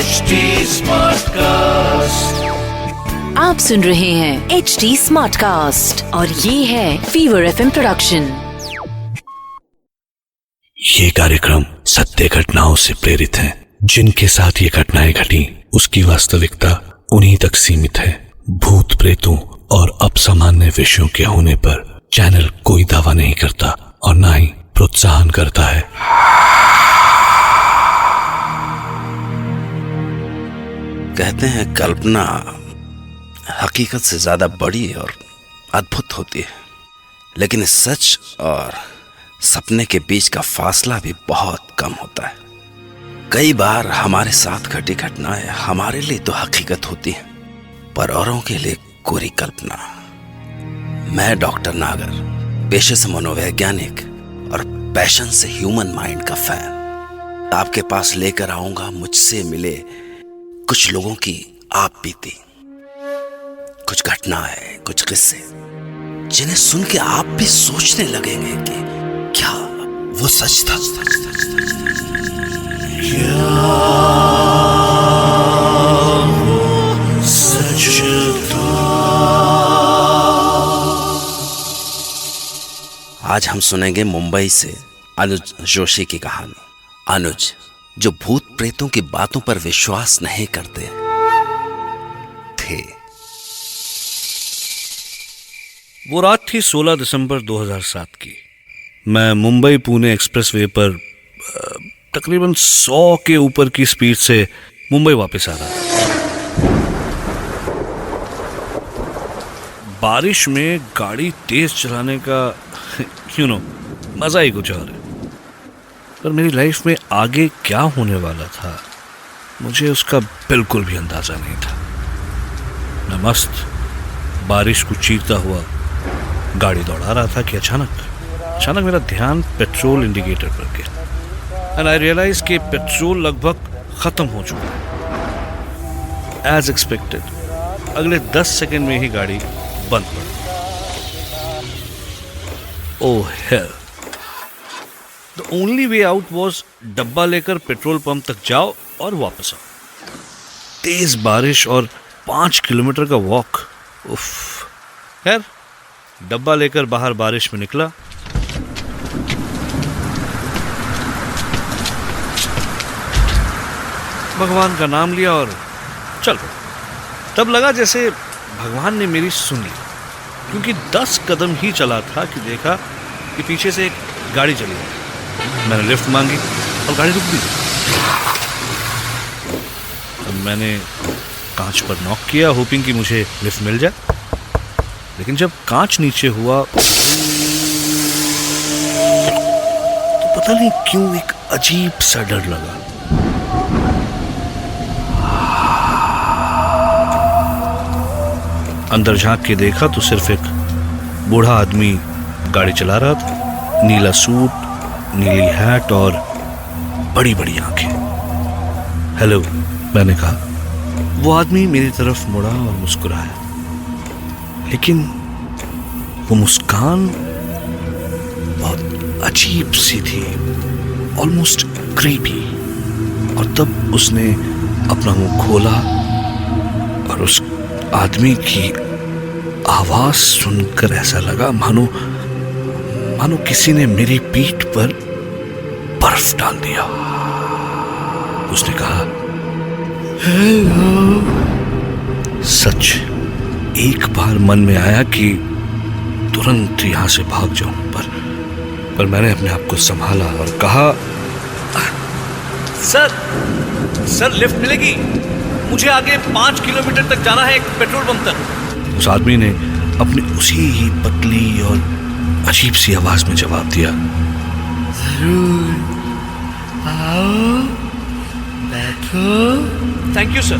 HD Smartcast. आप सुन रहे हैं HD Smartcast और ये है फीवर FM प्रोडक्शन। ये कार्यक्रम सत्य घटनाओं से प्रेरित है। जिनके साथ ये घटनाएं घटी उसकी वास्तविकता उन्हीं तक सीमित है। भूत प्रेतों और असामान्य विषयों के होने पर चैनल कोई दावा नहीं करता और ना ही प्रोत्साहन करता है। कहते हैं कल्पना हकीकत से ज्यादा बड़ी और अद्भुत होती है, लेकिन सच और सपने के बीच का फासला भी बहुत कम होता है। कई बार हमारे साथ घटी घटनाएं हमारे लिए तो हकीकत होती हैं, पर औरों के लिए कोरी कल्पना। मैं डॉक्टर नागर, पेशे से मनोवैज्ञानिक और पैशन से ह्यूमन माइंड का फैन, आपके पास लेकर आऊंगा मुझसे मिले कुछ लोगों की आप बीती, कुछ घटनाएं, कुछ किस्से जिन्हें सुन के आप भी सोचने लगेंगे कि क्या वो सच था। क्या वो सच था? आज हम सुनेंगे मुंबई से अनुज जोशी की कहानी। अनुज, जो भूत प्रेतों की बातों पर विश्वास नहीं करते थे। वो रात थी 16 दिसंबर 2007 की। मैं मुंबई पुणे एक्सप्रेसवे पर तकरीबन 100 के ऊपर की स्पीड से मुंबई वापस आ रहा था। बारिश में गाड़ी तेज चलाने का मजा ही कुछ और है। पर मेरी लाइफ में आगे क्या होने वाला था मुझे उसका बिल्कुल भी अंदाजा नहीं था। मैं मस्त बारिश को चीरता हुआ गाड़ी दौड़ा रहा था कि अचानक मेरा ध्यान पेट्रोल इंडिकेटर पर गया एंड आई रियलाइज कि पेट्रोल लगभग खत्म हो चुका है। एज एक्सपेक्टेड अगले 10 सेकंड में ही गाड़ी बंद पड़ गई। Oh hell, the only way out was डब्बा लेकर पेट्रोल पंप तक जाओ और वापस आओ। तेज बारिश और 5 किलोमीटर का वॉक। उफ, खैर डब्बा लेकर बाहर बारिश में निकला। भगवान का नाम लिया और चल पड़ा। तब लगा जैसे भगवान ने मेरी सुन ली, क्योंकि 10 कदम ही चला था कि देखा कि पीछे से एक गाड़ी चली आई। मैंने लिफ्ट मांगी और गाड़ी रुक दी। अब मैंने कांच पर नॉक किया, होपिंग कि मुझे लिफ्ट मिल जाए। लेकिन जब कांच नीचे हुआ तो पता नहीं क्यों एक अजीब सा डर लगा। अंदर झांक के देखा तो सिर्फ एक बूढ़ा आदमी गाड़ी चला रहा था। नीला सूट, नीली हैट और बड़ी बड़ी आंखें। हेलो, मैंने कहा। वो आदमी मेरी तरफ मुड़ा और मुस्कुराया, लेकिन वो मुस्कान बहुत अजीब सी थी, ऑलमोस्ट क्रीपी। और तब उसने अपना मुंह खोला और उस आदमी की आवाज सुनकर ऐसा लगा मानो किसी ने मेरी पीठ पर बर्फ डाल दिया। उसने कहा, हेलो। सच एक बार मन में आया कि तुरंत यहां से भाग जाऊं, पर मैंने अपने आप को संभाला और कहा, सर लिफ्ट मिलेगी? मुझे आगे 5 किलोमीटर तक जाना है, एक पेट्रोल पंप तक। उस आदमी ने अपनी उसी ही पतली और अजीब सी आवाज में जवाब दिया, जरूर आओ, बैठो। Thank you sir.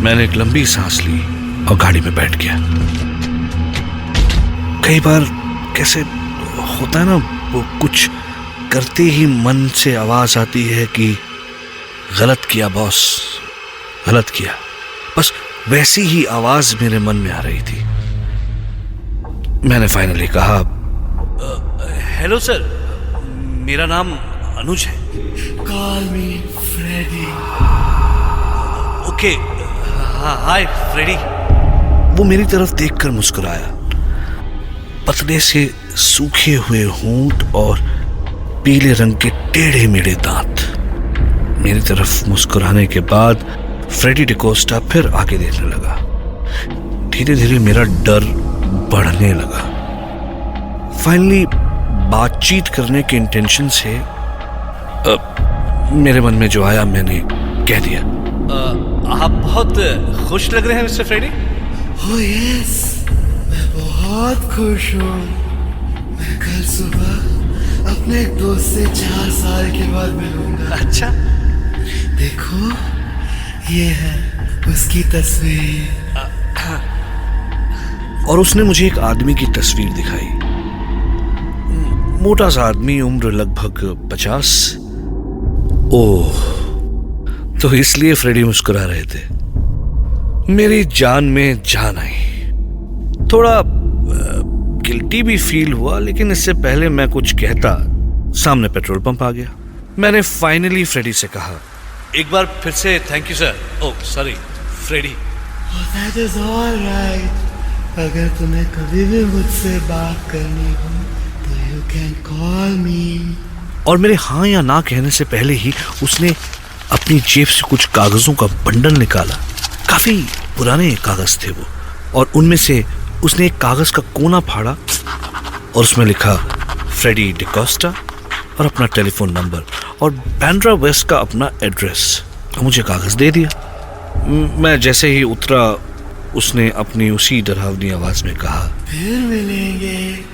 मैंने एक लंबी सांस ली और गाड़ी में बैठ गया। कई बार कैसे होता है ना, वो कुछ करते ही मन से आवाज आती है कि गलत किया बॉस, गलत किया। बस वैसी ही आवाज मेरे मन में आ रही थी। मैंने फाइनली कहा, हेलो सर, मेरा नाम अनुज है। Call me Freddy. ओके, हाय फ्रेडी। वो मेरी तरफ देखकर मुस्कुराया। पतले से सूखे हुए होंठ और पीले रंग के टेढ़े मेढ़े दांत। मेरी तरफ मुस्कुराने के बाद फ्रेडी डिकोस्टा फिर आगे देखने लगा। धीरे धीरे मेरा डर बढ़ने लगा। फाइनली बातचीत करने के इंटेंशन से मेरे मन में जो आया मैंने कह दिया, आप बहुत खुश लग रहे हैं मिस्टर फ्रेडी। ओह यस, मैं बहुत खुश हूँ। मैं कल सुबह अपने एक दोस्त से 4 साल के बाद मिलूंगा। अच्छा, देखो ये है उसकी तस्वीर। और उसने मुझे एक आदमी की तस्वीर दिखाई। मोटा सा आदमी, उम्र लगभग 50। ओह, तो इसलिए फ्रेडी मुस्कुरा रहे थे। मेरी जान में जान आई। थोड़ा गिल्टी भी फील हुआ, लेकिन इससे पहले मैं कुछ कहता सामने पेट्रोल पंप आ गया। मैंने फाइनली फ्रेडी से कहा, एक बार फिर से thank you sir. Oh sorry Freddy. That is all right. अगर तुम्हें कभी भी मुझसे बात करनी हो तो you can call me. और मेरे हाँ या ना कहने से पहले ही उसने अपनी जेब से कुछ कागजों का बंडल निकाला। काफी पुराने कागज थे वो, और उनमें से उसने एक कागज का कोना फाड़ा और उसमें लिखा फ्रेडी डिकोस्टा और अपना टेलीफोन नंबर और बैंड्रा वेस्ट का अपना एड्रेस। मुझे कागज दे दिया। मैं जैसे ही उतरा उसने अपनी उसी डरावनी आवाज में कहा, फिर मिलेंगे।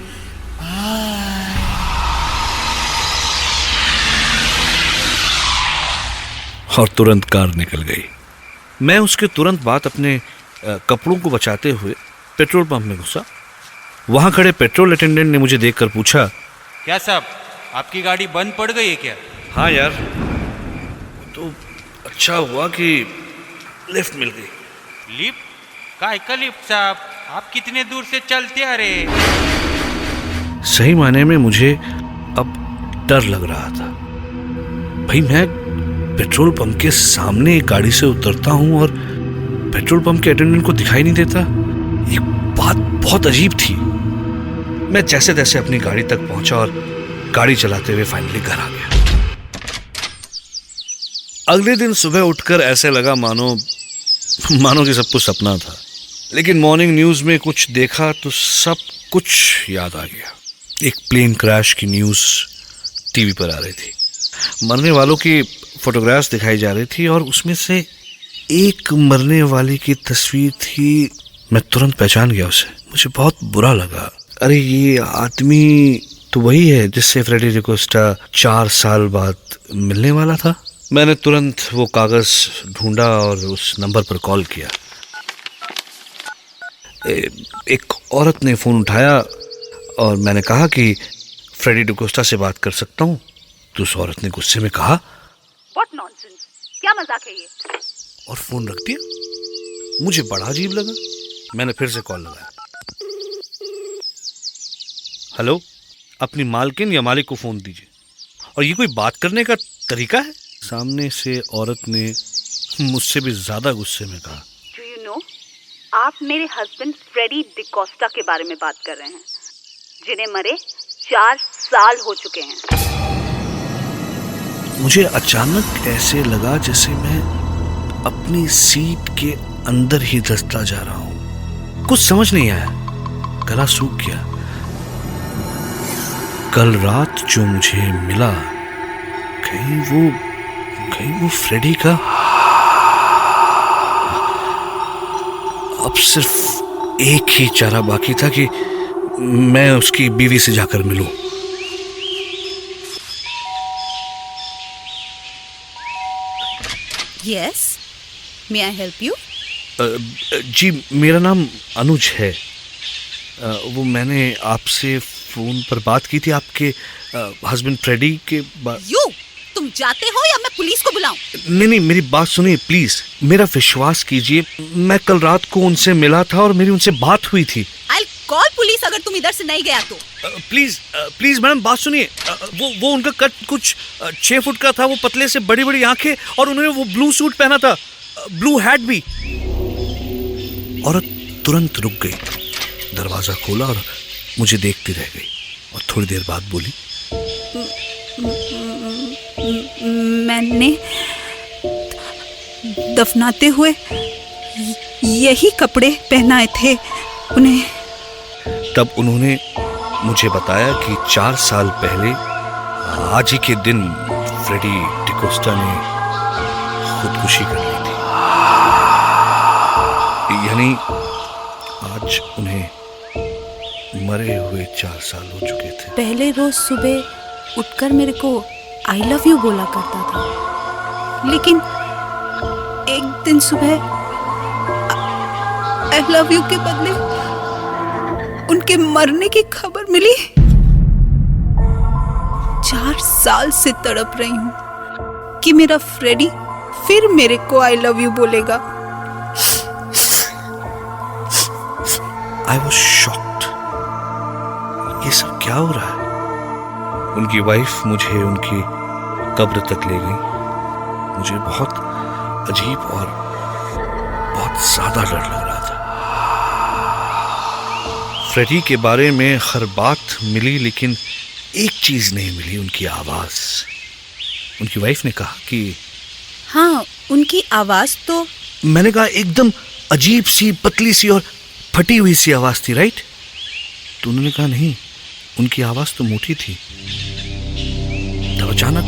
और तुरंत कार निकल गई। मैं उसके तुरंत बाद अपने कपड़ों को बचाते हुए पेट्रोल पंप में घुसा। वहां खड़े पेट्रोल अटेंडेंट ने मुझे देखकर पूछा, क्या साहब, आपकी गाड़ी बंद पड़ गई है क्या? हाँ यार, तो अच्छा हुआ कि लिफ्ट मिल गई। लिफ्ट? काय का लिफ्ट साहब, आप कितने दूर से चलते आ रहे? सही मायने में मुझे अब डर लग रहा था। भाई मैं पेट्रोल पंप के सामने एक गाड़ी से उतरता हूं और पेट्रोल पंप के अटेंडेंट को दिखाई नहीं देता। ये बात बहुत अजीब थी। मैं जैसे तैसे अपनी गाड़ी तक पहुंचा और गाड़ी चलाते हुए फाइनली घर आ गया। अगले दिन सुबह उठकर ऐसे लगा मानो कि सब कुछ सपना था। लेकिन मॉर्निंग न्यूज में कुछ देखा तो सब कुछ याद आ गया। एक प्लेन क्रैश की न्यूज टीवी पर आ रही थी। मरने वालों की फोटोग्राफ्स दिखाई जा रही थी और उसमें से एक मरने वाले की तस्वीर थी। मैं तुरंत पहचान गया उसे। मुझे बहुत बुरा लगा। अरे ये आदमी तो वही है जिससे फ्रेडी डिकोस्टा 4 साल बाद मिलने वाला था। मैंने तुरंत वो कागज ढूंढा और उस नंबर पर कॉल किया। एक औरत ने फोन उठाया और मैंने कहा कि फ्रेडी डिकोस्टा से बात कर सकता हूँ। तो उस औरत ने गुस्से में कहा, What nonsense? क्या मजाक है ये? और फोन रख दिया। मुझे बड़ा अजीब लगा। मैंने फिर से कॉल लगाया। हेलो, अपनी मालकिन या मालिक को फोन दीजिए। और ये कोई बात करने का तरीका है? सामने से औरत ने मुझसे भी ज्यादा गुस्से में कहा, Do you know? आप मेरे हस्बैंड फ्रेडी डिकोस्टा के बारे में बात कर रहे हैं, जिन्हें मरे 4 साल हो चुके हैं। मुझे अचानक ऐसे लगा जैसे मैं अपनी सीट के अंदर ही धंसता जा रहा हूं। कुछ समझ नहीं आया। गला सूख गया। कल रात जो मुझे मिला, कहीं वो फ्रेडी का? अब सिर्फ एक ही चारा बाकी था कि मैं उसकी बीवी से जाकर मिलूं। Yes, may I help you? जी, मेरा नाम अनुज है। वो मैंने आपसे फोन पर बात की थी आपके हस्बैंड फ्रेडी के तुम जाते हो या मैं पुलिस को बुलाऊं? नहीं, मेरी बात सुनिए प्लीज। मेरा विश्वास कीजिए, मैं कल रात को उनसे मिला था और मेरी उनसे बात हुई थी। I'll call पुलिस अगर तुम इधर से नहीं गया तो। प्लीज मैडम बात सुनिए। वो उनका कट कुछ 6 फुट का था। वो पतले से बड़ी बड़ी आंखें और उन्होंने वो ब्लू सूट पहना था। ब्लू हैट भी। औरत तुरंत रुक गई, दरवाजा खोला और मुझे देखती रह गई और थोड़ी देर बाद बोली, मैंने दफनाते हुए यही कपड़े पहनाए थे उन्हें। तब उन्होंने मुझे बताया कि 4 साल पहले आज ही के दिन फ्रेडी डिकोस्टा ने खुदकुशी कर ली थी। यानी आज उन्हें मरे हुए 4 साल हो चुके थे। पहले रोज सुबह उठकर मेरे को आई लव यू बोला करता था, लेकिन एक दिन सुबह आई लव यू के बदले उनके मरने की खबर मिली। 4 साल से तड़प रही हूं कि मेरा फ्रेडी फिर मेरे को आई लव यू बोलेगा। I was shocked. ये सब क्या हो रहा है? उनकी वाइफ मुझे उनकी कब्र तक ले गई। मुझे बहुत अजीब और बहुत ज्यादा डर लग रहा था। फ्रेडी के बारे में हर बात मिली, लेकिन एक चीज नहीं मिली, उनकी आवाज। उनकी वाइफ ने कहा कि हाँ, उनकी आवाज तो। मैंने कहा एकदम अजीब सी, पतली सी और फटी हुई सी आवाज थी, राइट? तो उन्होंने कहा नहीं, उनकी आवाज तो मोटी थी। तब अचानक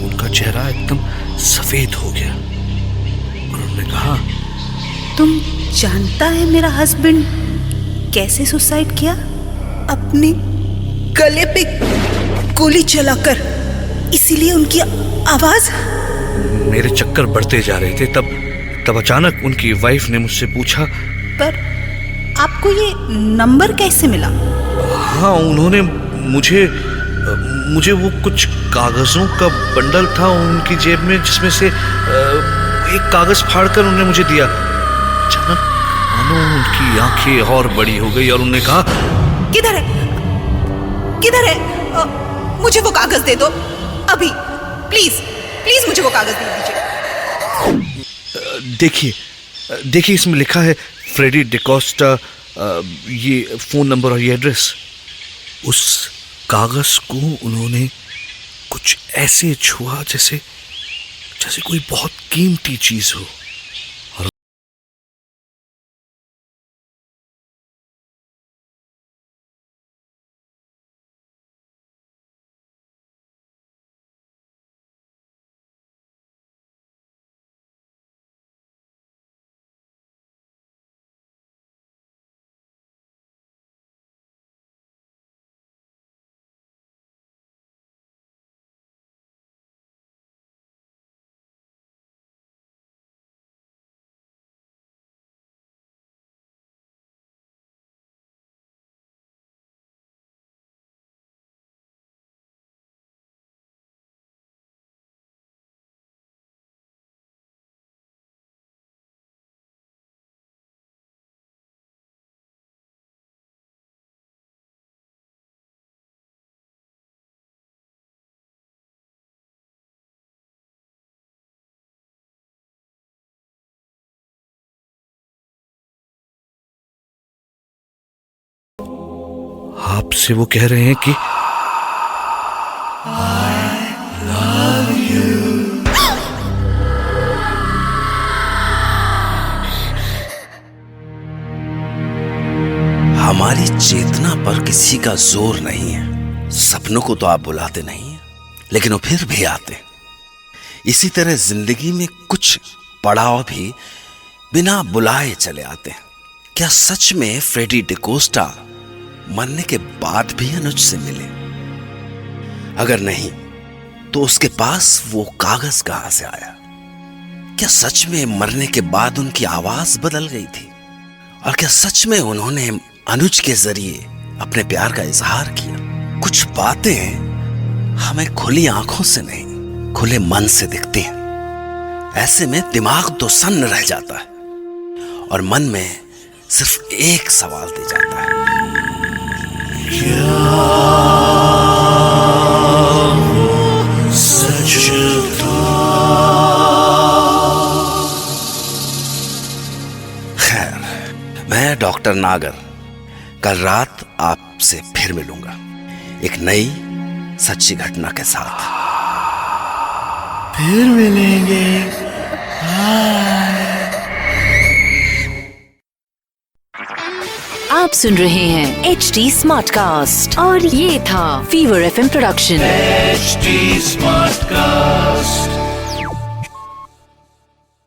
उनका चेहरा एकदम सफेद हो गया और उन्होंने कहा, तुम जानता है मेरा हस्बैंड कैसे सुसाइड किया? अपने गले पे गोली चलाकर। इसीलिए उनकी आवाज। मेरे चक्कर बढ़ते जा रहे थे। तब अचानक उनकी वाइफ ने मुझसे पूछा, पर आपको ये नंबर कैसे मिला? हाँ, उन्होंने मुझे वो कुछ कागजों का बंडल था उनकी जेब में, जिसमें से एक कागज फाड़कर उन्होंने मुझे दिया। अचानक मानो उनकी आंखें और बड़ी हो गई और उन्होंने कहा, किधर है? मुझे वो कागज दे दो अभी, प्लीज मुझे वो कागज दे दीजिए। देखिए इसमें लिखा है फ्रेडी डिकोस्टा, ये फोन नंबर और ये एड्रेस। उस कागज को उन्होंने कुछ ऐसे छुआ जैसे कोई बहुत कीमती चीज हो। आपसे वो कह रहे हैं कि हमारी चेतना पर किसी का जोर नहीं है। सपनों को तो आप बुलाते नहीं हैं, लेकिन वो फिर भी आते हैं। इसी तरह जिंदगी में कुछ पड़ाव भी बिना बुलाए चले आते हैं। क्या सच में फ्रेडी डिकोस्टा मरने के बाद भी अनुज से मिले? अगर नहीं, तो उसके पास वो कागज कहां से आया? क्या सच में मरने के बाद उनकी आवाज बदल गई थी? और क्या सच में उन्होंने अनुज के जरिए अपने प्यार का इजहार किया? कुछ बातें हमें खुली आंखों से नहीं, खुले मन से दिखती हैं। ऐसे में दिमाग तो सन्न रह जाता है और मन में सिर्फ एक सवाल दे जाता है, सच था? डॉक्टर नागर। कल रात आपसे फिर मिलूंगा एक नई सच्ची घटना के साथ। फिर मिलेंगे। आप सुन रहे हैं HD स्मार्ट कास्ट और ये था fever FM production. HD Smartcast.